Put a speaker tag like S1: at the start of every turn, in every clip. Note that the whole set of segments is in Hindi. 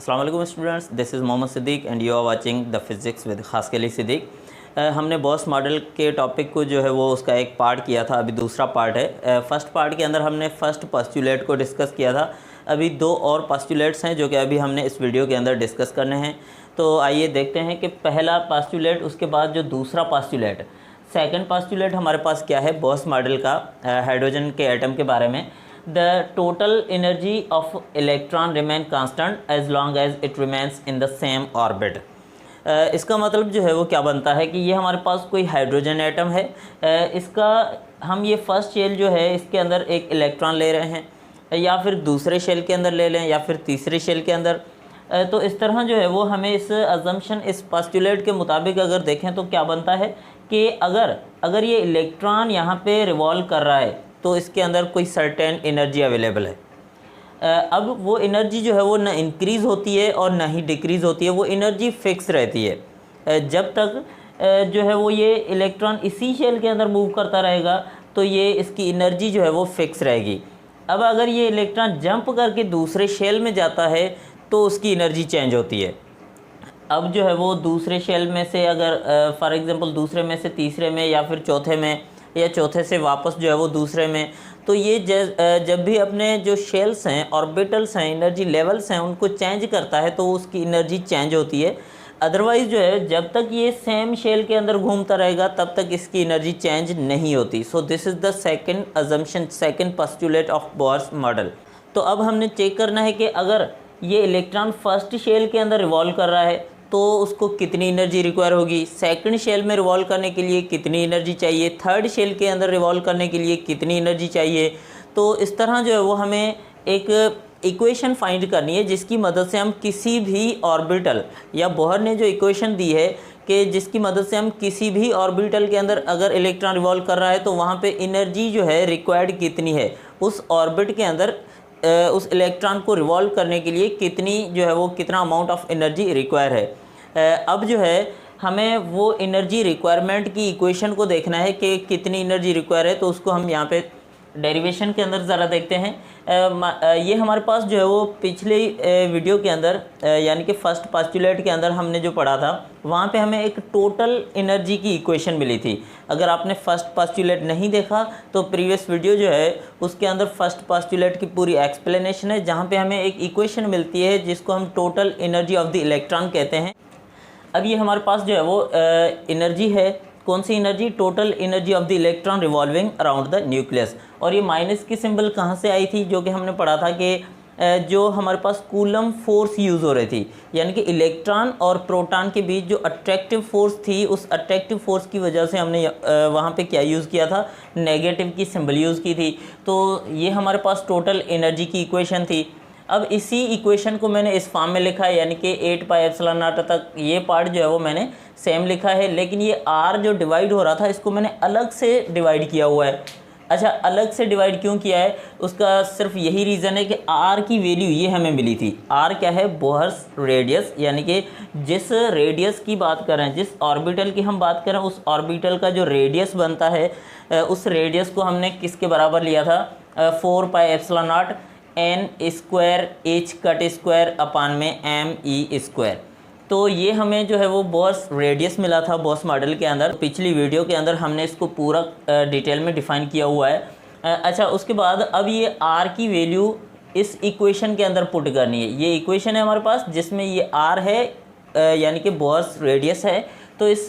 S1: अस्सलाम वालेकुम students, this is Mohammad Siddique and you are watching the physics with खासकली सिद्दीक। हमने बॉस मॉडल के टॉपिक को जो है वो उसका एक पार्ट किया था, अभी दूसरा पार्ट है। फर्स्ट पार्ट के अंदर हमने फर्स्ट पोस्टुलेट को डिस्कस किया था। अभी दो और पोस्टुलेट्स हैं जो कि अभी हमने इस वीडियो के अंदर डिस्कस करने हैं। तो आइए देखते हैं कि पहला पोस्टुलेट, उसके बाद जो दूसरा पोस्टुलेट, सेकंड पोस्टुलेट हमारे पास क्या है बॉस मॉडल का, हाइड्रोजन के एटम के बारे में। The total energy of electron remain constant as long as it remains in the same orbit। इसका मतलब जो है वो क्या बनता है कि ये हमारे पास कोई हाइड्रोजन एटम है। इसका हम ये फर्स्ट शेल जो है इसके अंदर एक इलेक्ट्रॉन ले रहे हैं, या फिर दूसरे शेल के अंदर ले लें, या फिर तीसरे शेल के अंदर। तो इस तरह जो है वो हमें इस अजम्पशन, इस पोस्टुलेट के मुताबिक अगर देखें तो क्या बनता है कि अगर ये इलेक्ट्रॉन यहाँ पे रिवॉल्व कर रहा है तो इसके अंदर कोई सर्टेन एनर्जी अवेलेबल है। अब वो एनर्जी जो है वो ना इंक्रीज़ होती है और ना ही डिक्रीज़ होती है, वो एनर्जी फिक्स रहती है। जब तक जो है वो ये इलेक्ट्रॉन इसी शेल के अंदर मूव करता रहेगा तो ये इसकी एनर्जी जो है वो फिक्स रहेगी। अब अगर ये इलेक्ट्रॉन जंप करके दूसरे शेल में जाता है तो उसकी एनर्जी चेंज होती है। अब जो है वो दूसरे शेल में से अगर फॉर एग्ज़ाम्पल दूसरे में से तीसरे में, या फिर चौथे में, या चौथे से वापस जो है वो दूसरे में, तो ये जब भी अपने जो शेल्स हैं, ऑर्बिटल्स हैं, एनर्जी लेवल्स हैं, उनको चेंज करता है तो उसकी एनर्जी चेंज होती है। अदरवाइज़ जो है जब तक ये सेम शेल के अंदर घूमता रहेगा तब तक इसकी एनर्जी चेंज नहीं होती। सो this is the second assumption, second postulate of Bohr's model. तो अब हमने चेक करना है कि अगर ये इलेक्ट्रॉन फर्स्ट शेल के अंदर रिवॉल्व कर रहा है तो उसको कितनी एनर्जी रिक्वायर होगी, सेकंड शेल में रिवॉल्व करने के लिए कितनी एनर्जी चाहिए, थर्ड शेल के अंदर रिवॉल्व करने के लिए कितनी एनर्जी चाहिए। तो इस तरह जो है वो हमें एक इक्वेशन फाइंड करनी है जिसकी मदद से हम किसी भी ऑर्बिटल, या बोहर ने जो इक्वेशन दी है कि जिसकी मदद से हम किसी भी ऑर्बिटल के अंदर अगर इलेक्ट्रॉन रिवॉल्व कर रहा है तो वहाँ पे एनर्जी जो है रिक्वायर्ड कितनी है, उस ऑर्बिट के अंदर उस इलेक्ट्रॉन को रिवॉल्व करने के लिए कितनी जो है वो कितना अमाउंट ऑफ एनर्जी रिक्वायर है। अब जो है हमें वो एनर्जी रिक्वायरमेंट की इक्वेशन को देखना है कि कितनी एनर्जी रिक्वायर है। तो उसको हम यहाँ पे डेरिवेशन के अंदर ज़रा देखते हैं। ये हमारे पास जो है वो पिछले वीडियो के अंदर यानी कि फर्स्ट पोस्टुलेट के अंदर हमने जो पढ़ा था वहाँ पे हमें एक टोटल एनर्जी की इक्वेशन मिली थी। अगर आपने फर्स्ट पोस्टुलेट नहीं देखा तो प्रीवियस वीडियो जो है उसके अंदर फर्स्ट पोस्टुलेट की पूरी एक्सप्लेनेशन है, जहाँ पे हमें एक इक्वेशन मिलती है जिसको हम total energy of the electron कहते हैं। अब ये हमारे पास जो है वो एनर्जी है, कौन सी energy, total energy of the electron revolving around the nucleus. और ये माइनस की सिंबल कहाँ से आई थी, जो कि हमने पढ़ा था कि जो हमारे पास कूलम फोर्स यूज़ हो रही थी, यानी कि इलेक्ट्रॉन और प्रोटॉन के बीच जो अट्रैक्टिव फोर्स थी, उस अट्रैक्टिव फोर्स की वजह से हमने वहाँ पे क्या यूज़ किया था, नेगेटिव की सिंबल यूज़ की थी। तो ये हमारे पास टोटल एनर्जी की इक्वेशन थी। अब इसी इक्वेशन को मैंने इस फॉर्म में लिखा है, यानी कि 8 पाई एप्सिलॉन नॉट तक ये पार्ट जो है वो मैंने सेम लिखा है, लेकिन ये r जो डिवाइड हो रहा था इसको मैंने अलग से डिवाइड किया हुआ है। अच्छा, अलग से डिवाइड क्यों किया है, उसका सिर्फ यही रीज़न है कि r की वैल्यू ये हमें मिली थी। r क्या है, बोहर्स रेडियस, यानी कि जिस रेडियस की बात कर रहे हैं, जिस ऑर्बिटल की हम बात कर रहे हैं, उस ऑर्बिटल का जो रेडियस बनता है, उस रेडियस को हमने किसके बराबर लिया था, 4 pi epsilon not n square h cut square upon में m e स्क्वायर। तो ये हमें जो है वो बॉस रेडियस मिला था बॉस मॉडल के अंदर। पिछली वीडियो के अंदर हमने इसको पूरा डिटेल में डिफ़ाइन किया हुआ है। अच्छा, उसके बाद अब ये r की वैल्यू इस इक्वेशन के अंदर पुट करनी है। ये इक्वेशन है हमारे पास जिसमें ये r है, यानी कि बॉस रेडियस है। तो इस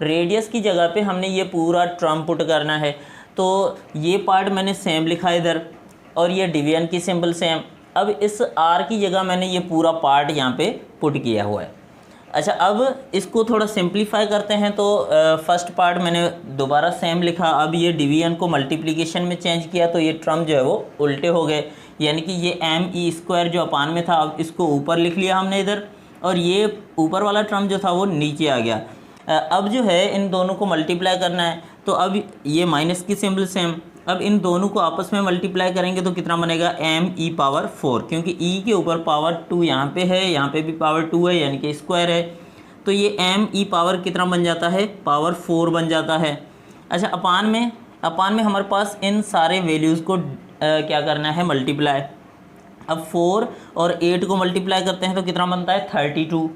S1: रेडियस की जगह पे हमने ये पूरा टर्म पुट करना है। तो ये पार्ट मैंने सेम लिखा है इधर, और ये डिवीजन की सिंबल सेम। अब इस r की जगह मैंने ये पूरा पार्ट यहाँ पे पुट किया हुआ है। अच्छा, अब इसको थोड़ा सिंप्लीफाई करते हैं। तो फर्स्ट पार्ट मैंने दोबारा सेम लिखा, अब ये डिवीजन को मल्टीप्लिकेशन में चेंज किया तो ये टर्म जो है वो उल्टे हो गए, यानी कि ये m e स्क्वायर जो अपान में था अब इसको ऊपर लिख लिया हमने इधर, और ये ऊपर वाला टर्म जो था वो नीचे आ गया। अब जो है इन दोनों को मल्टीप्लाई करना है, तो अब ये माइनस की सिंबल सेम, अब इन दोनों को आपस में मल्टीप्लाई करेंगे तो कितना बनेगा, m e पावर 4, क्योंकि e के ऊपर पावर 2 यहाँ पे है, यहाँ पे भी पावर 2 है, यानी कि स्क्वायर है। तो ये m e पावर कितना बन जाता है, पावर 4 बन जाता है। अच्छा, अपान में हमारे पास इन सारे वैल्यूज़ को क्या करना है, मल्टीप्लाई। अब 4 और 8 को मल्टीप्लाई करते हैं तो कितना बनता है 32।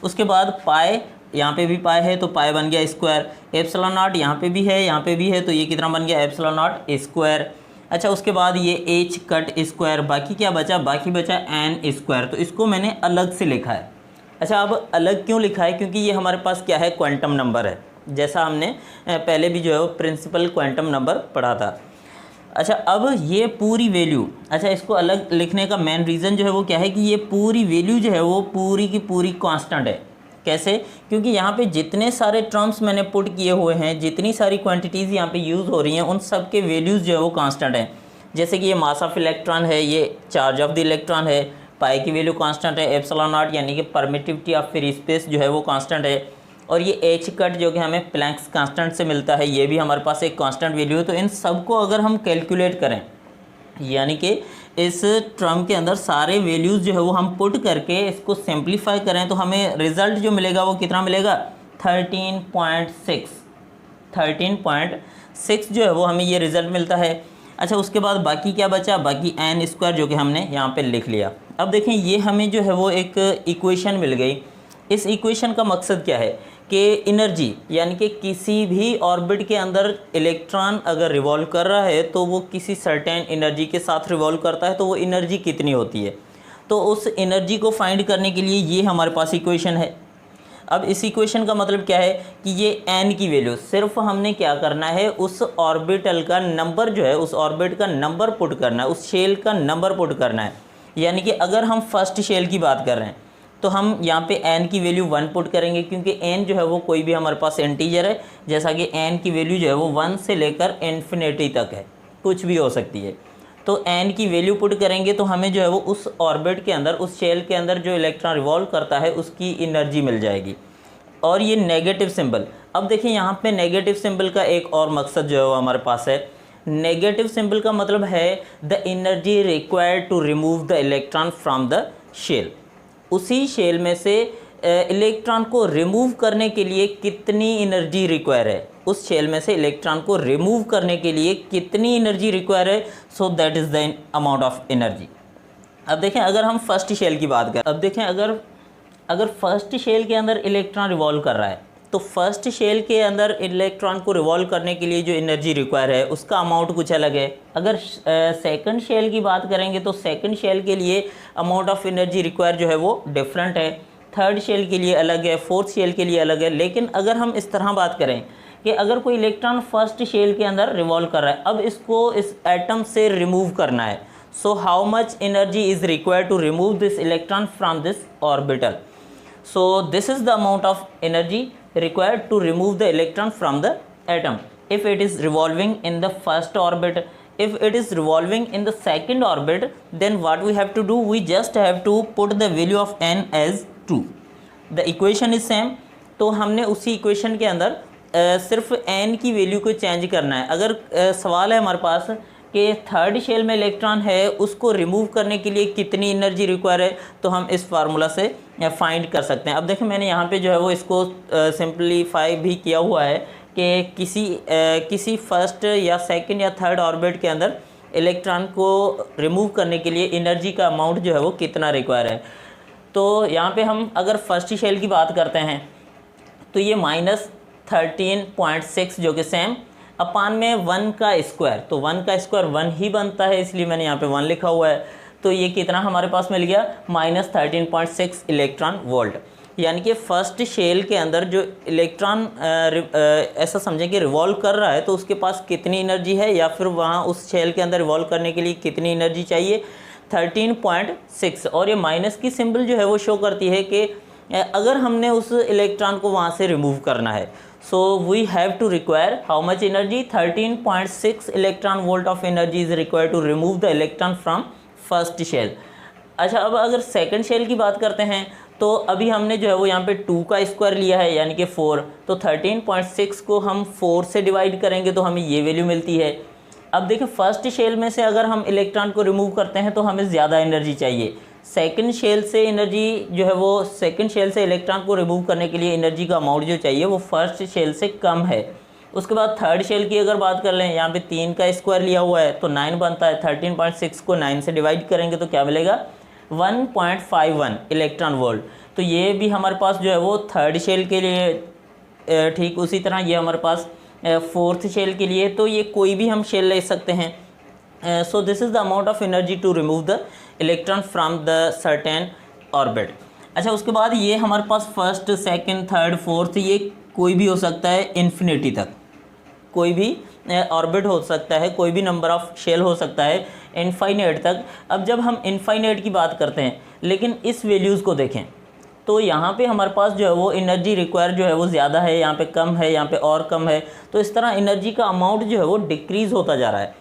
S1: उसके बाद पाई, यहाँ पे भी पाई है तो पाई बन गया स्क्वायर। एप्सिलॉन नॉट यहाँ पे भी है, यहाँ पे भी है, तो ये कितना बन गया एप्सिलॉन नॉट स्क्वायर। अच्छा, उसके बाद ये एच कट स्क्वायर, बाकी क्या बचा, बाकी बचा एन स्क्वायर, तो इसको मैंने अलग से लिखा है। अच्छा, अब अलग क्यों लिखा है, क्योंकि ये हमारे पास क्या है, क्वांटम नंबर है, जैसा हमने पहले भी जो है वो प्रिंसिपल क्वांटम नंबर पढ़ा था। अच्छा, अब ये पूरी वैल्यू, अच्छा इसको अलग लिखने का मेन रीज़न जो है वो क्या है कि ये पूरी वैल्यू जो है वो पूरी की पूरी कांस्टेंट है। कैसे, क्योंकि यहाँ पे जितने सारे टर्म्स मैंने पुट किए हुए हैं, जितनी सारी क्वांटिटीज़ यहाँ पे यूज़ हो रही हैं, उन सब के वैल्यूज़ जो है वो कांस्टेंट हैं। जैसे कि ये मास ऑफ इलेक्ट्रॉन है, ये चार्ज ऑफ द इलेक्ट्रॉन है, पाई की वैल्यू कांस्टेंट है, एप्सिलॉन नॉट यानी कि परमिटिविटी ऑफ फ्री स्पेस जो है वो कांस्टेंट है, और ये एच कट जो कि हमें प्लैंक्स कांस्टेंट से मिलता है, ये भी हमारे पास एक कांस्टेंट वैल्यू है। तो इन सब को अगर हम कैलकुलेट करें, यानी कि इस टर्म के अंदर सारे वैल्यूज़ जो है वो हम पुट करके इसको सिंप्लीफाई करें, तो हमें रिज़ल्ट जो मिलेगा वो कितना मिलेगा 13.6 जो है वो हमें ये रिज़ल्ट मिलता है। अच्छा, उसके बाद बाकी क्या बचा, बाकी एन स्क्वायर जो कि हमने यहाँ पे लिख लिया। अब देखें, ये हमें जो है वो एक इक्वेशन मिल गई। इस इक्वेशन का मकसद क्या है कि एनर्जी, यानी कि किसी भी ऑर्बिट के अंदर इलेक्ट्रॉन अगर रिवॉल्व कर रहा है तो वो किसी सर्टेन एनर्जी के साथ रिवॉल्व करता है, तो वो एनर्जी कितनी होती है, तो उस एनर्जी को फाइंड करने के लिए ये हमारे पास इक्वेशन है। अब इस इक्वेशन का मतलब क्या है कि ये एन की वैल्यू, सिर्फ हमने क्या करना है, उस ऑर्बिटल का नंबर जो है, उस ऑर्बिट का नंबर पुट करना है, उस शेल का नंबर पुट करना है। यानी कि अगर हम फर्स्ट शेल की बात कर रहे हैं तो हम यहाँ पे n की वैल्यू 1 पुट करेंगे, क्योंकि n जो है वो कोई भी हमारे पास इंटीजर है, जैसा कि n की वैल्यू जो है वो 1 से लेकर इन्फिनिटी तक है, कुछ भी हो सकती है। तो n की वैल्यू पुट करेंगे तो हमें जो है वो उस ऑर्बिट के अंदर, उस शेल के अंदर जो इलेक्ट्रॉन रिवॉल्व करता है उसकी एनर्जी मिल जाएगी। और ये नेगेटिव सिंबल, अब देखिए यहाँ पे नेगेटिव सिंबल का एक और मकसद जो है वो हमारे पास है। नेगेटिव सिंबल का मतलब है the energy required to remove the electron from the shell. उसी शेल में से इलेक्ट्रॉन को रिमूव करने के लिए कितनी एनर्जी रिक्वायर है, उस शेल में से इलेक्ट्रॉन को रिमूव करने के लिए कितनी एनर्जी रिक्वायर है, so that is the amount of energy. अब देखें, अगर हम फर्स्ट शेल की बात करें, अब देखें अगर फर्स्ट शेल के अंदर इलेक्ट्रॉन रिवॉल्व कर रहा है, तो फर्स्ट शेल के अंदर इलेक्ट्रॉन को रिवॉल्व करने के लिए जो एनर्जी रिक्वायर है उसका अमाउंट कुछ अलग है। अगर सेकंड शेल की बात करेंगे तो सेकंड शेल के लिए अमाउंट ऑफ एनर्जी रिक्वायर जो है वो डिफरेंट है, थर्ड शेल के लिए अलग है, फोर्थ शेल के लिए अलग है। लेकिन अगर हम इस तरह बात करें कि अगर कोई इलेक्ट्रॉन फर्स्ट शेल के अंदर रिवॉल्व कर रहा है, अब इसको इस एटम से रिमूव करना है, so how much energy is required to remove this electron from this orbital. So this is the amount of energy required to remove the electron from the atom if it is revolving in the first orbit. If it is revolving in the second orbit, then what we have to do, we just have to put the value of n as 2. The equation is same, तो हमने उसी इक्वेशन के अंदर सिर्फ n की वैल्यू को चेंज करना है। अगर सवाल है हमारे पास कि थर्ड शेल में इलेक्ट्रॉन है, उसको रिमूव करने के लिए कितनी एनर्जी रिक्वायर है, तो हम इस फार्मूला से फाइंड कर सकते हैं। अब देखिए, मैंने यहाँ पे जो है वो इसको सिंप्लीफाई भी किया हुआ है कि किसी फर्स्ट या सेकंड या थर्ड ऑर्बिट के अंदर इलेक्ट्रॉन को रिमूव करने के लिए एनर्जी का अमाउंट जो है वो कितना रिक्वायर है। तो यहाँ पे हम अगर फर्स्ट शेल की बात करते हैं तो ये -13.6 जो कि सेम अपान में 1 का स्क्वायर, तो 1 का स्क्वायर 1 ही बनता है, इसलिए मैंने यहाँ पे 1 लिखा हुआ है। तो ये कितना हमारे पास मिल गया, -13.6 इलेक्ट्रॉन वोल्ट। यानी कि फर्स्ट शेल के अंदर जो इलेक्ट्रॉन ऐसा समझें कि रिवॉल्व कर रहा है, तो उसके पास कितनी एनर्जी है, या फिर वहाँ उस शेल के अंदर रिवॉल्व करने के लिए कितनी एनर्जी चाहिए, 13.6। और ये माइनस की सिंबल जो है वो शो करती है कि अगर हमने उस इलेक्ट्रॉन को वहाँ से रिमूव करना है, so we have to require how much energy, 13.6 electron volt of energy is required to remove the electron from first shell. अच्छा, अब अगर सेकंड शेल की बात करते हैं तो अभी हमने जो है वो यहाँ पे 2 का स्क्वायर लिया है, यानी कि 4, तो 13.6 को हम 4 से डिवाइड करेंगे तो हमें ये वैल्यू मिलती है। अब देखिए, फर्स्ट शेल में से अगर हम इलेक्ट्रॉन को रिमूव करते हैं तो हमें ज़्यादा एनर्जी चाहिए, सेकंड शेल से एनर्जी जो है वो, सेकंड शेल से इलेक्ट्रॉन को रिमूव करने के लिए एनर्जी का अमाउंट जो चाहिए वो फर्स्ट शेल से कम है। उसके बाद थर्ड शेल की अगर बात कर लें, यहाँ पे 3 का स्क्वायर लिया हुआ है तो 9 बनता है। 13.6 को 9 से डिवाइड करेंगे तो क्या मिलेगा 1.51 इलेक्ट्रॉन वोल्ट। तो ये भी हमारे पास जो है वो थर्ड शेल के लिए ठीक उसी तरह ये हमारे पास फोर्थ शेल के लिए, तो ये कोई भी हम शेल ले सकते हैं। So this is the amount of energy to remove the electron from the certain orbit. अच्छा, उसके बाद ये हमारे पास फर्स्ट, सेकंड, थर्ड, फोर्थ, ये कोई भी हो सकता है इन्फिनिटी तक, कोई भी ऑर्बिट हो सकता है, कोई भी नंबर ऑफ शेल हो सकता है इनफाइनाइट तक। अब जब हम इनफाइनाइट की बात करते हैं, लेकिन इस वैल्यूज़ को देखें तो यहाँ पे हमारे पास जो है वो एनर्जी रिक्वायर जो है वो ज़्यादा है, यहाँ पे कम है, यहाँ पे और कम है। तो इस तरह एनर्जी का अमाउंट जो है वो डिक्रीज़ होता जा रहा है।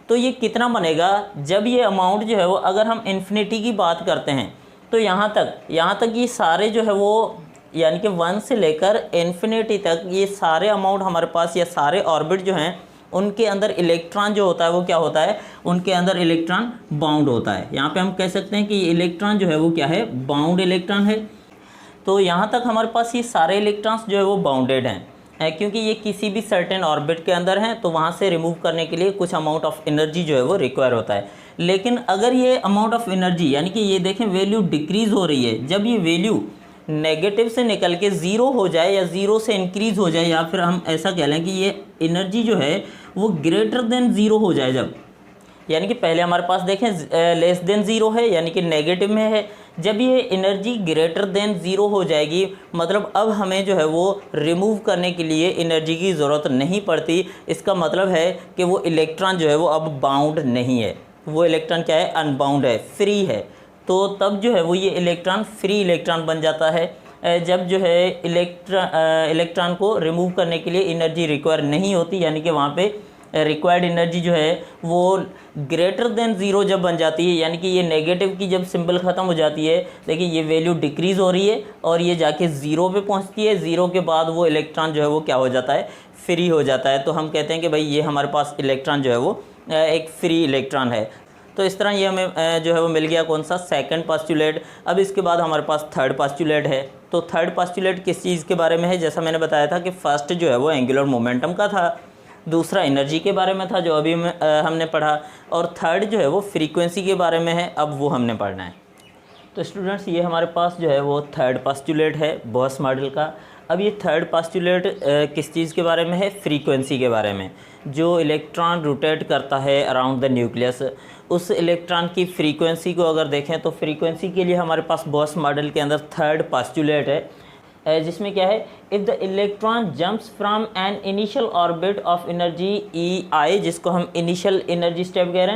S1: तो ये कितना बनेगा जब ये अमाउंट जो है वो, अगर हम इन्फिनिटी की बात करते हैं तो यहाँ तक ये सारे जो है वो, यानी कि 1 से लेकर इन्फिनिटी तक ये सारे अमाउंट हमारे पास, या सारे ऑर्बिट जो हैं उनके अंदर इलेक्ट्रॉन जो होता है वो क्या होता है, उनके अंदर इलेक्ट्रॉन बाउंड होता है। यहाँ पे हम कह सकते हैं कि ये इलेक्ट्रॉन जो है वो क्या है, बाउंड इलेक्ट्रॉन है। तो यहाँ तक हमारे पास ये सारे इलेक्ट्रॉन्स जो है वो बाउंडेड हैं, क्योंकि ये किसी भी सर्टेन ऑर्बिट के अंदर हैं, तो वहाँ से रिमूव करने के लिए कुछ अमाउंट ऑफ एनर्जी जो है वो रिक्वायर होता है। लेकिन अगर ये अमाउंट ऑफ एनर्जी, यानी कि ये देखें वैल्यू डिक्रीज़ हो रही है, जब ये वैल्यू नेगेटिव से निकल के ज़ीरो हो जाए या ज़ीरो से इंक्रीज़ हो जाए, या फिर हम ऐसा कह लें कि ये एनर्जी जो है वो ग्रेटर देन ज़ीरो हो जाए, जब यानी कि पहले हमारे पास देखें लेस देन ज़ीरो है, यानी कि नेगेटिव में है, जब ये एनर्जी ग्रेटर देन ज़ीरो हो जाएगी, मतलब अब हमें जो है वो रिमूव करने के लिए एनर्जी की ज़रूरत नहीं पड़ती। इसका मतलब है कि वो इलेक्ट्रॉन जो है वो अब बाउंड नहीं है, वो इलेक्ट्रॉन क्या है, अनबाउंड है, फ्री है। तो तब जो है वो ये इलेक्ट्रॉन फ्री इलेक्ट्रॉन बन जाता है, जब जो है इलेक्ट्रॉन को रिमूव करने के लिए एनर्जी रिक्वायर नहीं होती, यानी कि वहाँ पे रिक्वायर्ड एनर्जी जो है वो ग्रेटर देन ज़ीरो जब बन जाती है, यानी कि ये नेगेटिव की जब सिंबल ख़त्म हो जाती है, देखिए ये वैल्यू डिक्रीज़ हो रही है और ये जाके ज़ीरो पे पहुंचती है। ज़ीरो के बाद वो इलेक्ट्रॉन जो है वो क्या हो जाता है, फ्री हो जाता है। तो हम कहते हैं कि भाई ये हमारे पास इलेक्ट्रॉन जो है वो एक फ्री इलेक्ट्रॉन है। तो इस तरह ये हमें जो है वो मिल गया कौन सा, सेकंड पोस्टुलेट। अब इसके बाद हमारे पास थर्ड पोस्टुलेट है। तो थर्ड पोस्टुलेट किस चीज़ के बारे में है, जैसा मैंने बताया था कि फर्स्ट जो है वो एंगुलर मोमेंटम का था, दूसरा एनर्जी के बारे में था जो अभी हमने पढ़ा, और थर्ड जो है वो फ्रीक्वेंसी के बारे में है, अब वो हमने पढ़ना है। तो स्टूडेंट्स ये हमारे पास जो है वो थर्ड पोस्टुलेट है बॉस मॉडल का। अब ये थर्ड पोस्टुलेट किस चीज़ के बारे में है, फ्रीक्वेंसी के बारे में। जो इलेक्ट्रॉन रोटेट करता है अराउंड द न्यूक्लियस, उस इलेक्ट्रॉन की फ्रीक्वेंसी को अगर देखें तो फ्रीक्वेंसी के लिए हमारे पास बॉस मॉडल के अंदर थर्ड पोस्टुलेट है, जिसमें क्या है, if the electron jumps from an initial orbit of energy E I, जिसको हम इनिशियल एनर्जी स्टेप कह रहे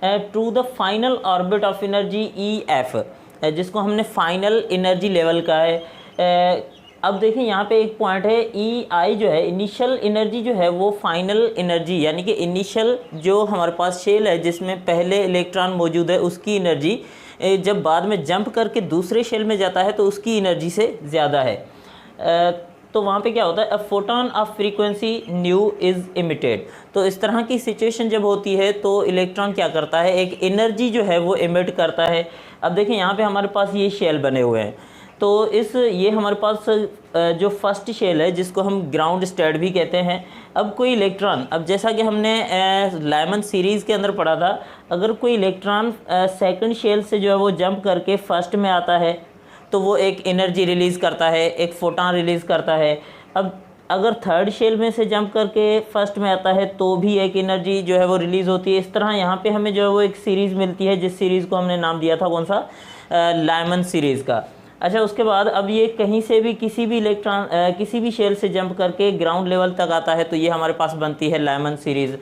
S1: हैं, to the final orbit of energy E F, जिसको हमने फाइनल एनर्जी लेवल का है। अब देखिए यहाँ पे एक पॉइंट है, ई आई जो है इनिशियल एनर्जी जो है वो फाइनल एनर्जी, यानी कि इनिशियल जो हमारे पास शेल है जिसमें पहले इलेक्ट्रॉन मौजूद है उसकी एनर्जी जब बाद में जंप करके दूसरे शेल में जाता है तो उसकी एनर्जी से ज़्यादा है। तो वहाँ पे क्या होता है, a photon of frequency new is emitted. तो इस तरह की सिचुएशन जब होती है तो इलेक्ट्रॉन क्या करता है, एक एनर्जी जो है वो इमिट करता है। अब देखिए यहाँ पे हमारे पास ये शेल बने हुए हैं, तो ये हमारे पास जो फर्स्ट शेल है जिसको हम ग्राउंड स्टेट भी कहते हैं। अब कोई इलेक्ट्रॉन, अब जैसा कि हमने लाइमन सीरीज़ के अंदर पढ़ा था, अगर कोई इलेक्ट्रॉन सेकंड शेल से जो है वो जंप करके फर्स्ट में आता है तो वो एक एनर्जी रिलीज़ करता है, एक फोटोन रिलीज़ करता है। अब अगर थर्ड शेल में से जंप करके फर्स्ट में आता है तो भी एक एनर्जी जो है वो रिलीज़ होती है। इस तरह यहाँ पे हमें जो है वो एक सीरीज़ मिलती है, जिस सीरीज़ को हमने नाम दिया था कौन सा, लाइमन सीरीज़ का। अच्छा, उसके बाद अब ये कहीं से भी किसी भी इलेक्ट्रॉन किसी भी शेल से जंप करके ग्राउंड लेवल तक आता है तो ये हमारे पास बनती है लाइमन सीरीज़।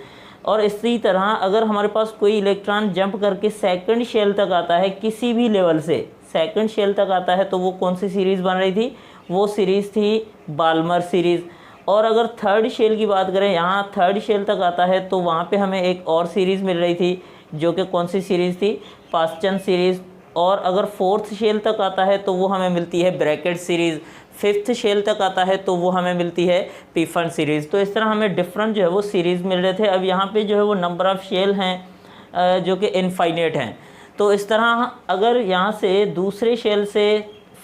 S1: और इसी तरह अगर हमारे पास कोई इलेक्ट्रॉन जंप करके सेकंड शेल तक आता है, किसी भी लेवल से सेकंड शेल तक आता है, तो वो कौन सी सीरीज़ बन रही थी, वो सीरीज़ थी बाल्मर सीरीज़। और अगर थर्ड शेल की बात करें, यहाँ थर्ड शेल तक आता है तो वहाँ पे हमें एक और सीरीज़ मिल रही थी जो कि कौन सी सीरीज़ थी, पास्चन सीरीज़। और अगर फोर्थ शेल तक आता है तो वो हमें मिलती है ब्रैकेट सीरीज़। फिफ्थ शेल तक आता है तो वो हमें मिलती है पीफन सीरीज़। तो इस तरह हमें डिफरेंट जो है वो सीरीज़ मिल रहे थे। अब यहाँ पे जो है वो नंबर ऑफ़ शेल हैं जो कि इनफाइनेट हैं। तो इस तरह अगर यहाँ से दूसरे शेल से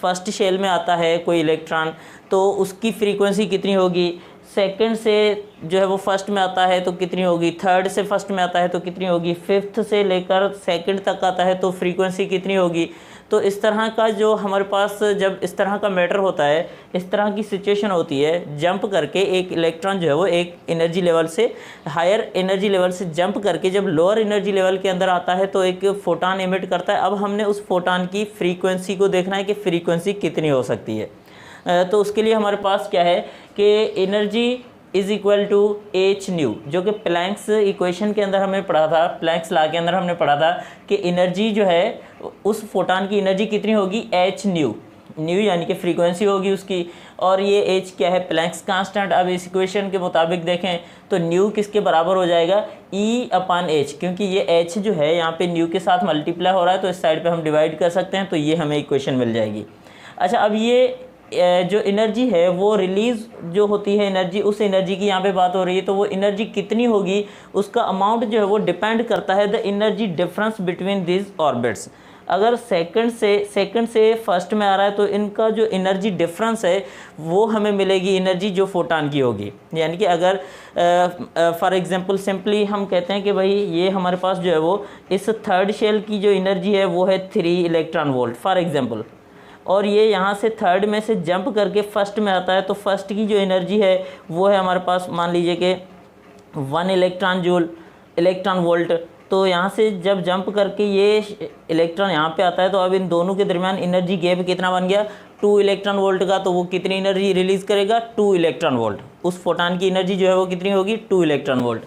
S1: फर्स्ट शेल में आता है कोई इलेक्ट्रॉन तो उसकी फ्रीक्वेंसी कितनी होगी, सेकंड से जो है वो फर्स्ट में आता है तो कितनी होगी, थर्ड से फर्स्ट में आता है तो कितनी होगी, फिफ्थ से लेकर सेकंड तक आता है तो फ्रीक्वेंसी कितनी होगी। तो इस तरह का जो हमारे पास जब इस तरह का मैटर होता है, इस तरह की सिचुएशन होती है, जंप करके एक इलेक्ट्रॉन जो है वो एक एनर्जी लेवल से हायर एनर्जी लेवल से जंप करके जब लोअर एनर्जी लेवल के अंदर आता है तो एक फोटॉन एमिट करता है। अब हमने उस फोटॉन की फ्रीक्वेंसी को देखना है कि फ्रीक्वेंसी कितनी हो सकती है। तो उसके लिए हमारे पास क्या है कि energy is equal to H nu, जो कि प्लैंक्स इक्वेशन के अंदर हमने पढ़ा था, प्लैंक्स लॉ के अंदर हमने पढ़ा था कि एनर्जी जो है उस फोटॉन की एनर्जी कितनी होगी, एच न्यू, न्यू यानी कि फ्रीक्वेंसी होगी उसकी, और ये एच क्या है, प्लैंक्स कांस्टेंट। अब इस इक्वेशन के मुताबिक देखें तो न्यू किसके बराबर हो जाएगा, ई अपॉन एच, क्योंकि ये एच जो है यहाँ पे न्यू के साथ मल्टीप्लाई हो रहा है तो इस साइड पे हम डिवाइड कर सकते हैं, तो ये हमें इक्वेशन मिल जाएगी। अच्छा, अब ये जो एनर्जी है वो रिलीज़ जो होती है एनर्जी, उस एनर्जी की यहाँ पे बात हो रही है, तो वो एनर्जी कितनी होगी उसका अमाउंट जो है वो डिपेंड करता है the energy difference between this orbits. अगर सेकंड से फर्स्ट में आ रहा है तो इनका जो एनर्जी डिफरेंस है वो हमें मिलेगी एनर्जी जो फोटॉन की होगी। यानी कि अगर फॉर एग्जांपल सिंपली हम कहते हैं कि भाई ये हमारे पास जो है वो इस थर्ड शेल की जो एनर्जी है वो है 3 इलेक्ट्रॉन वोल्ट फॉर एग्जांपल, और ये यहाँ से थर्ड में से जंप करके फर्स्ट में आता है तो फर्स्ट की जो एनर्जी है वो है हमारे पास मान लीजिए कि 1 इलेक्ट्रॉन वोल्ट। तो यहाँ से जब जंप करके ये इलेक्ट्रॉन यहाँ पे आता है तो अब इन दोनों के दरमियान एनर्जी गैप कितना बन गया, 2 इलेक्ट्रॉन वोल्ट का। तो वो कितनी एनर्जी रिलीज़ करेगा, 2 इलेक्ट्रॉन वोल्ट। उस फोटॉन की एनर्जी जो है वो कितनी होगी, 2 इलेक्ट्रॉन वोल्ट।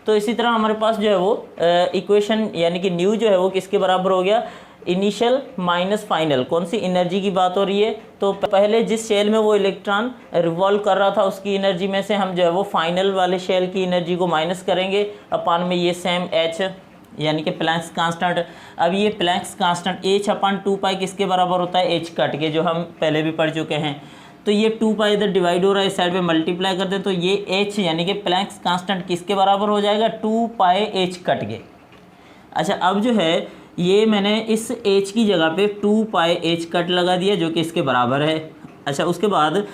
S1: तो इसी तरह हमारे पास जो है वो इक्वेशन यानी कि न्यू जो है वो किसके बराबर हो गया, इनिशियल माइनस फाइनल। कौन सी एनर्जी की बात हो रही है, तो पहले जिस शेल में वो इलेक्ट्रॉन रिवॉल्व कर रहा था उसकी एनर्जी में से हम जो है वो फाइनल वाले शेल की एनर्जी को माइनस करेंगे अपान में ये सेम एच यानी कि प्लैंक्स कांस्टेंट। अब ये प्लैंक्स कांस्टेंट एच अपान 2 पाई किसके बराबर होता है, एच कट के, जो हम पहले भी पढ़ चुके हैं। तो ये 2 पाई इधर डिवाइड हो रहा है, इस साइड पे मल्टीप्लाई करते हैं तो ये एच यानी कि प्लैंक्स कांस्टेंट किसके बराबर हो जाएगा, 2 पाई एच कट के। अच्छा, अब जो है ये मैंने इस एच की जगह पे 2 पाई एच कट लगा दिया जो कि इसके बराबर है। अच्छा, उसके बाद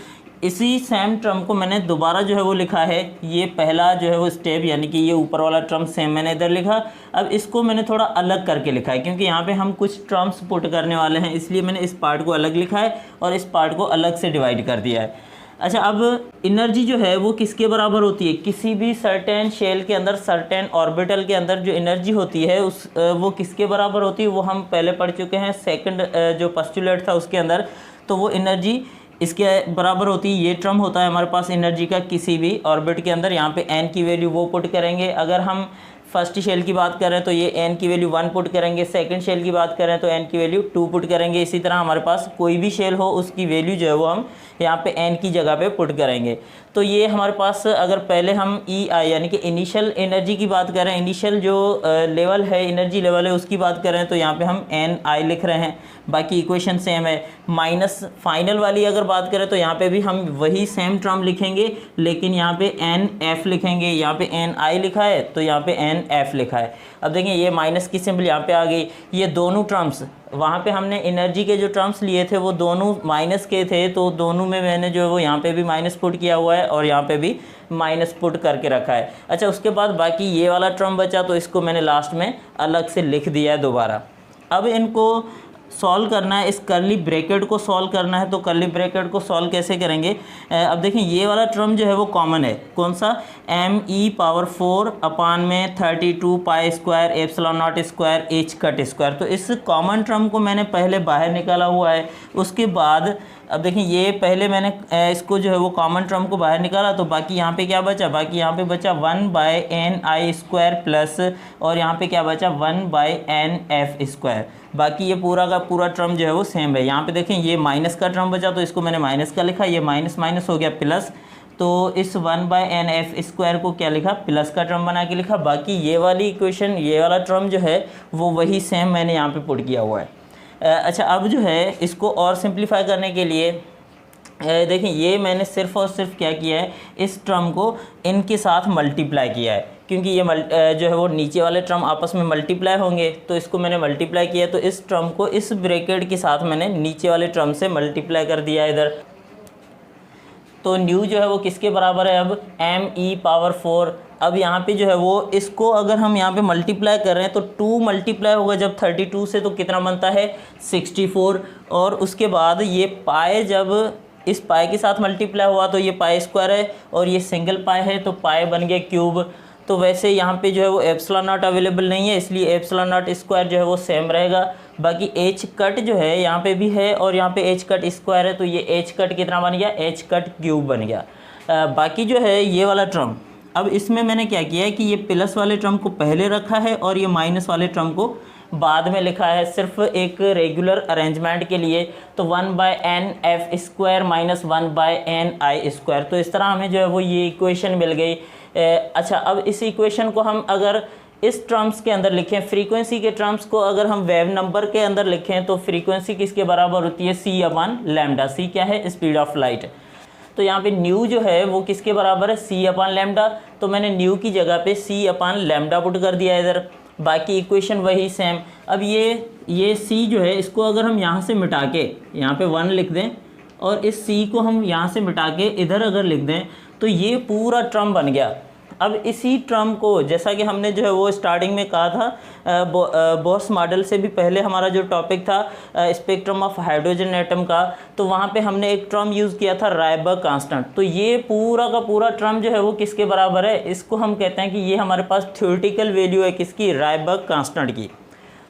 S1: इसी सेम टर्म को मैंने दोबारा जो है वो लिखा है, ये पहला जो है वो स्टेप यानी कि ये ऊपर वाला टर्म सेम मैंने इधर लिखा। अब इसको मैंने थोड़ा अलग करके लिखा है क्योंकि यहाँ पे हम कुछ टर्म्स पुट करने वाले हैं, इसलिए मैंने इस पार्ट को अलग लिखा है और इस पार्ट को अलग से डिवाइड कर दिया है। अच्छा, अब एनर्जी जो है वो किसके बराबर होती है, किसी भी सर्टेन शेल के अंदर, सर्टेन ऑर्बिटल के अंदर जो एनर्जी होती है वो किसके बराबर होती है, वो हम पहले पढ़ चुके हैं सेकंड जो पोस्टुलेट था उसके अंदर। तो वो एनर्जी इसके बराबर होती है, ये टर्म होता है हमारे पास एनर्जी का किसी भी ऑर्बिट के अंदर। यहाँ पे एन की वैल्यू वो पुट करेंगे, अगर हम फर्स्ट शेल की बात करें तो ये एन की वैल्यू 1 पुट करेंगे, सेकंड शेल की बात करें तो एन की वैल्यू 2 पुट करेंगे। इसी तरह हमारे पास कोई भी शेल हो उसकी वैल्यू जो है वो हम यहाँ पे एन की जगह पे पुट करेंगे। तो ये हमारे पास अगर पहले हम ई आई यानी कि इनिशियल एनर्जी की बात करें, इनिशियल जो लेवल है, एनर्जी लेवल है उसकी बात करें तो यहाँ पे हम एन आई लिख रहे हैं, बाकी इक्वेशन सेम है। माइनस फाइनल वाली अगर बात करें तो यहाँ पे भी हम वही सेम टर्म लिखेंगे, लेकिन यहाँ पे एन एफ लिखेंगे। यहाँ पे एन आई लिखा है तो यहाँ पे एन एफ लिखा है। अब देखिए ये माइनस की सिंबल यहाँ पे आ गई। ये दोनों टर्म्स, वहाँ पे हमने एनर्जी के जो टर्म्स लिए थे वो दोनों माइनस के थे, तो दोनों में मैंने जो है वो यहाँ पे भी माइनस पुट किया हुआ है और यहाँ पे भी माइनस पुट करके रखा है। अच्छा, उसके बाद बाकी ये वाला टर्म बचा तो इसको मैंने लास्ट में अलग से लिख दिया है दोबारा। अब इनको सॉल्व करना है, इस कर्ली ब्रैकेट को सॉल्व करना है। तो कर्ली ब्रैकेट को सॉल्व कैसे करेंगे, अब देखें ये वाला टर्म जो है वो कॉमन है, कौन सा, me⁴ अपान में 32 pi square epsilon not square H cut square. तो इस कॉमन टर्म को मैंने पहले बाहर निकाला हुआ है। उसके बाद अब देखें ये पहले मैंने इसको जो है वो कॉमन टर्म को बाहर निकाला, तो बाकी यहाँ पे क्या बचा, बाकी यहाँ पे बचा 1/ni² प्लस, और यहाँ पे क्या बचा 1/nf²। बाकी ये पूरा का पूरा टर्म जो है वो सेम है। यहाँ पे देखें ये माइनस का टर्म बचा तो इसको मैंने माइनस का लिखा, ये माइनस माइनस हो गया प्लस, तो इस 1/nf² को क्या लिखा, प्लस का टर्म बना के लिखा। बाकी ये वाली इक्वेशन, ये वाला टर्म जो है वो वही सेम मैंने यहाँ पे पुट किया हुआ है। अच्छा, अब जो है इसको और सिंप्लीफाई करने के लिए देखिए ये मैंने सिर्फ और सिर्फ क्या किया है, इस टर्म को इनके साथ मल्टीप्लाई किया है, क्योंकि ये जो है वो नीचे वाले टर्म आपस में मल्टीप्लाई होंगे, तो इसको मैंने मल्टीप्लाई किया। तो इस टर्म को इस ब्रैकेट के साथ मैंने नीचे वाले टर्म से मल्टीप्लाई कर दिया इधर। तो न्यू जो है वो किसके बराबर है, अब me⁴। अब यहाँ पे जो है वो इसको अगर हम यहाँ पे मल्टीप्लाई कर रहे हैं तो 2 मल्टीप्लाई होगा जब 32 से तो कितना बनता है 64, और उसके बाद ये पाए जब इस पाए के साथ मल्टीप्लाई हुआ तो ये पाई स्क्वायर है, और ये सिंगल पाए है तो पाए बन गया क्यूब। तो वैसे यहाँ पे जो है वो एप्सिलॉन नॉट अवेलेबल नहीं है, इसलिए एप्सिलॉन नॉट स्क्वायर जो है वो सेम रहेगा। बाकी एच कट जो है यहाँ पे भी है और यहाँ पे एच कट स्क्वायर है, तो ये एच कट कितना बन गया, एच कट क्यूब बन गया। बाकी जो है ये वाला टर्म, अब इसमें मैंने क्या किया है कि ये प्लस वाले टर्म को पहले रखा है और ये माइनस वाले टर्म को बाद में लिखा है, सिर्फ एक रेगुलर अरेंजमेंट के लिए। तो 1/n(f² - 1/ni²। तो इस तरह हमें जो है वो ये इक्वेशन मिल गई। अच्छा, अब इस इक्वेशन को हम अगर इस टर्म्स के अंदर लिखें, फ्रीक्वेंसी के टर्म्स को अगर हम वेव नंबर के अंदर लिखें तो फ्रीक्वेंसी किसके बराबर होती है, c/λ। c क्या है, स्पीड ऑफ लाइट। तो यहाँ पे न्यू जो है वो किसके बराबर है, c/λ। तो मैंने न्यू की जगह पे c/λ पुट कर दिया इधर, बाकी इक्वेशन वही सेम। अब ये c जो है इसको अगर हम यहाँ से मिटा के यहाँ पे 1 लिख दें और इस c को हम यहाँ से मिटा के इधर अगर लिख दें तो ये पूरा टर्म बन गया। अब इसी टर्म को, जैसा कि हमने जो है वो स्टार्टिंग में कहा था, बोस मॉडल से भी पहले हमारा जो टॉपिक था स्पेक्ट्रम ऑफ हाइड्रोजन एटम का, तो वहाँ पे हमने एक टर्म यूज़ किया था रायबर्ग कांस्टेंट। तो ये पूरा का पूरा टर्म जो है वो किसके बराबर है, इसको हम कहते हैं कि ये हमारे पास थ्योरेटिकल वैल्यू है किसकी, रायबर्ग कांस्टेंट की।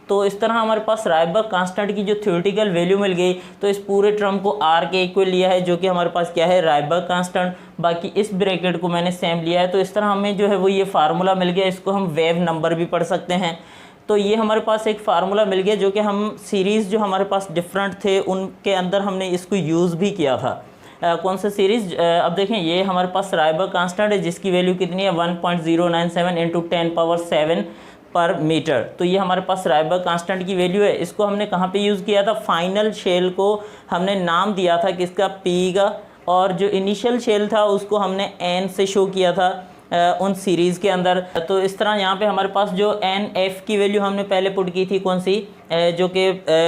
S1: तो इस तरह हमारे पास रायबर्ग कांस्टेंट की जो थ्योरेटिकल वैल्यू मिल गई, तो इस पूरे टर्म को r के इक्वल लिया है, जो कि हमारे पास क्या है, रायबर्ग कांस्टेंट। बाकी इस ब्रैकेट को मैंने सेम लिया है। तो इस तरह हमें जो है वो ये फार्मूला मिल गया, इसको हम वेव नंबर भी पढ़ सकते हैं। तो ये हमारे पास एक फार्मूला मिल गया जो कि हम सीरीज़ जो हमारे पास डिफरेंट थे उनके अंदर हमने इसको यूज़ भी किया था। कौन सा सीरीज़, अब देखें ये हमारे पास रायबर्ग कांस्टेंट है जिसकी वैल्यू कितनी है, 1.097 × 10⁻7 पर मीटर। तो ये हमारे पास रायबर्ग कांस्टेंट की वैल्यू है। इसको हमने कहाँ पे यूज़ किया था, फाइनल शेल को हमने नाम दिया था किसका, पी का, और जो इनिशियल शेल था उसको हमने एन से शो किया था उन सीरीज़ के अंदर। तो इस तरह यहाँ पे हमारे पास जो एन एफ की वैल्यू हमने पहले पुट की थी, कौन सी, जो कि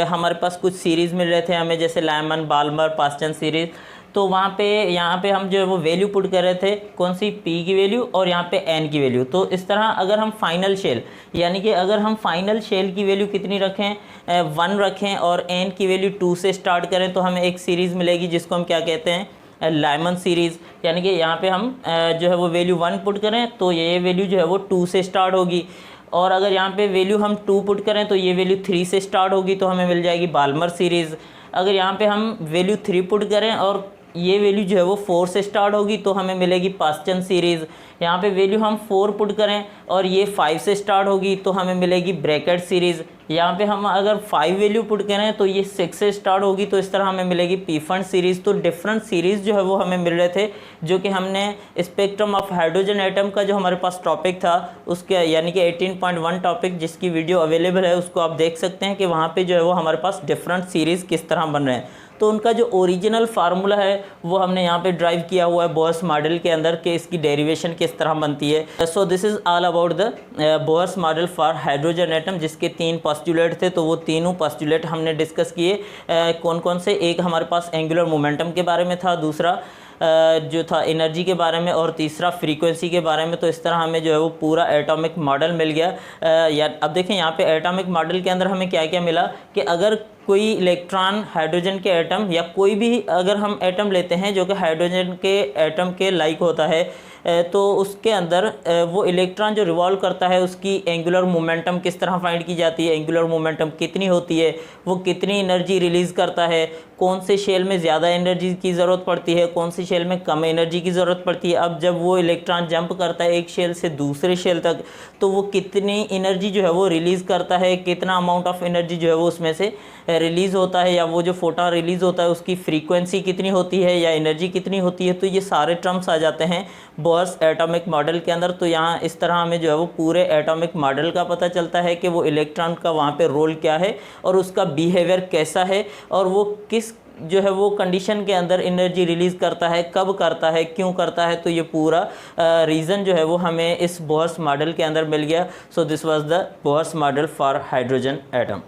S1: हमारे पास कुछ सीरीज़ मिल रहे थे हमें, जैसे लायमन, बाल्मर, पास्टन सीरीज़। तो वहाँ पे यहाँ पे हम जो है वो वैल्यू पुट कर रहे थे, कौन सी, पी की वैल्यू और यहाँ पे एन की वैल्यू। तो इस तरह अगर हम फाइनल शेल, यानी कि अगर हम फाइनल शेल की वैल्यू कितनी रखें, 1 रखें और एन की वैल्यू 2 से स्टार्ट करें, तो हमें एक सीरीज़ मिलेगी जिसको हम क्या कहते हैं, लायमन सीरीज़। यानी कि यहाँ पे हम जो है वो वैल्यू 1 पुट करें तो ये वैल्यू जो है वो 2 से स्टार्ट होगी, और अगर यहाँ पे वैल्यू हम 2 पुट करें तो ये वैल्यू 3 से स्टार्ट होगी, तो हमें मिल जाएगी बाल्मर सीरीज़। अगर यहाँ पे हम वैल्यू 3 पुट करें और ये वैल्यू जो है वो 4 से स्टार्ट होगी तो हमें मिलेगी पास्टन सीरीज़। यहाँ पे वैल्यू हम 4 पुट करें और ये 5 से स्टार्ट होगी तो हमें मिलेगी ब्रैकेट सीरीज़। यहाँ पे हम अगर 5 वैल्यू पुट करें तो ये 6 से स्टार्ट होगी, तो इस तरह हमें मिलेगी पीफंड सीरीज़। तो डिफरेंट सीरीज़ जो है वो हमें मिल रहे थे, जो कि हमने स्पेक्ट्रम ऑफ हाइड्रोजन एटम का जो हमारे पास टॉपिक था उसके, यानी कि 18.1 टॉपिक जिसकी वीडियो अवेलेबल है उसको आप देख सकते हैं कि वहाँ पर जो है वो हमारे पास डिफरेंट सीरीज़ किस तरह बन रहे हैं। तो उनका जो ओरिजिनल फार्मूला है वो हमने यहाँ पे ड्राइव किया हुआ है बोयर्स मॉडल के अंदर, कि इसकी डेरिवेशन किस तरह बनती है। So this is all about the Bohr's model for hydrogen atom, जिसके 3 पोस्टुलेट थे। तो वो तीनों पोस्टुलेट हमने डिस्कस किए। कौन कौन से, एक हमारे पास एंगुलर मोमेंटम के बारे में था, दूसरा जो था एनर्जी के बारे में, और तीसरा फ्रीक्वेंसी के बारे में। तो इस तरह हमें जो है वो पूरा एटॉमिक मॉडल मिल गया। या अब देखें यहाँ पे एटॉमिक मॉडल के अंदर हमें क्या क्या मिला, कि अगर कोई इलेक्ट्रॉन हाइड्रोजन के एटम या कोई भी अगर हम एटम लेते हैं जो कि हाइड्रोजन के एटम के लाइक होता है, तो उसके अंदर वो इलेक्ट्रॉन जो रिवॉल्व करता है उसकी एंगुलर मोमेंटम किस तरह फाइंड की जाती है, एंगुलर मोमेंटम कितनी होती है, वो कितनी एनर्जी रिलीज़ करता है, कौन से शेल में ज़्यादा एनर्जी की ज़रूरत पड़ती है, कौन से शेल में कम एनर्जी की ज़रूरत पड़ती है। अब जब वो इलेक्ट्रॉन जंप करता है एक शेल से दूसरे शेल तक, तो वो कितनी एनर्जी जो है वो रिलीज़ करता है, कितना अमाउंट ऑफ एनर्जी जो है वो उसमें से रिलीज़ होता है, या वो जो फोटोन रिलीज़ होता है उसकी फ्रीक्वेंसी कितनी होती है या एनर्जी कितनी होती है। तो ये सारे टर्म्स आ जाते हैं बोयर्स एटॉमिक मॉडल के अंदर। तो यहाँ इस तरह हमें जो है वो पूरे एटॉमिक मॉडल का पता चलता है कि वो इलेक्ट्रॉन का वहाँ पे रोल क्या है और उसका बिहेवियर कैसा है, और वो किस जो है वो कंडीशन के अंदर एनर्जी रिलीज़ करता है, कब करता है, क्यों करता है। तो ये पूरा रीज़न जो है वो हमें इस बोयर्स मॉडल के अंदर मिल गया। So this was the Bohr's model for hydrogen atom.